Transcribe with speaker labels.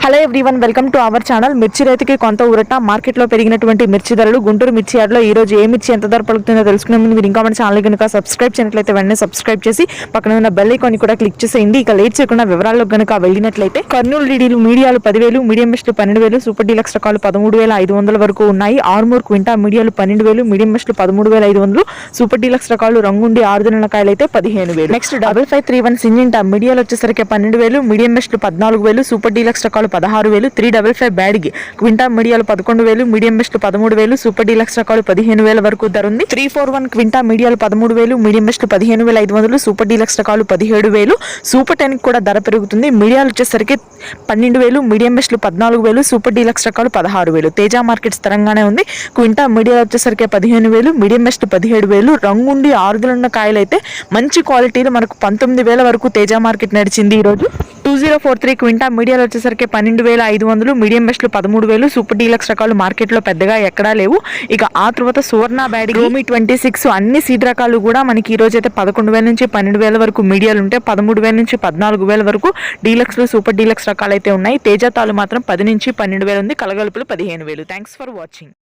Speaker 1: Hello everyone, welcome to our channel. మిర్చి రైతుకి కొంత ఊరట. మార్కెట్లో పెరిగినటువంటి మిర్చి ధరలు, గుంటూరు మిర్చి యార్డ్లో ఈ రోజు ఏ మిర్చి ఎంత ధర పలుకుతుందో తెలుసుకునే ముందు మీరు ఇంకా మన ఛానల్ కనుక సబ్స్క్రైబ్ చేయనట్లయితే వెంటనే సబ్స్క్రైబ్ చేసి పక్కన ఉన్న బెల్ ఐకాన్ కూడా క్లిక్ చేసేయండి. ఇక లేట్ చేయకుండా వివరాల్లో కనుక వెళ్ళినట్లయితే కర్నూలు డీడీలు మీడియాలు 10,000, మీడియం బెస్ట్లు 12,000, సూపర్ డీలక్స్ రకాలు 13,500 వరకు ఉన్నాయి. ఆర్మూర్ క్వింటా మీడియాలు 12,000, మీడియం బెస్ట్లు 13,500, సూపర్ డీలక్స్ రకాలు రంగుండి 6 దినాల కాయలు అయితే 15,000. నెక్స్ట్ 5531 సింజింటా మీడియాలు వచ్చేసరికి 12,000, మీడియం బెస్ట్లు 14,000, సూపర్ డీలక్స్ రకాలు 16,000. 355 బ్యాడ్గి క్వింటా మీడియాలు 11,000, మీడియం బెస్ట్ 13,000, సూపర్ డీలక్స్ రకాలు 15,000 వరకు ధర ఉంది. 341 క్వింటా మీడియాలు 13,000, మీడియం బెస్ట్ 15,500, సూపర్ డీలక్స్ రకాలు 17,000. సూపర్ 10 కూడా ధర పెరుగుతుంది. మీడియాలు వచ్చేసరికి 12,000, మీడియం బెస్ట్లు 14,000, సూపర్ డీలక్స్ రకాలు 16,000. తేజ మార్కెట్ స్థిరంగానే ఉంది. క్వింటా మీడియాలు వచ్చేసరికి 15,000, మీడియం బెస్ట్ 17,000. రంగుండి 6 దినాల కాయలు అయితే మంచి క్వాలిటీలో మనకు 19,000 వరకు తేజ మార్కెట్ నడిచింది ఈ రోజు. 2043 క్వింటా మీడియాలు వచ్చేసరికి 12,500, మీడియం బెస్ట్లు 13,000, సూపర్ డీలక్స్ రకాలు మార్కెట్లో పెద్దగా ఎక్కడా లేవు. ఇక ఆ తర్వాత సువర్ణ బ్యాడ్ రోమి 26 అన్ని సీడ్ రకాలు కూడా మనకి ఈ రోజు అయితే 11,000 నుంచి 12,000 వరకు మీడియాలు ఉంటే 13,000 నుంచి 14,000 వరకు డీలక్స్లు సూపర్ డీలక్స్ రకాలు అయితే ఉన్నాయి. తేజ తాలు మాత్రం 10 నుంచి 12,000 ఉంది. కలగలుపులు 15,000. Thanks for watching.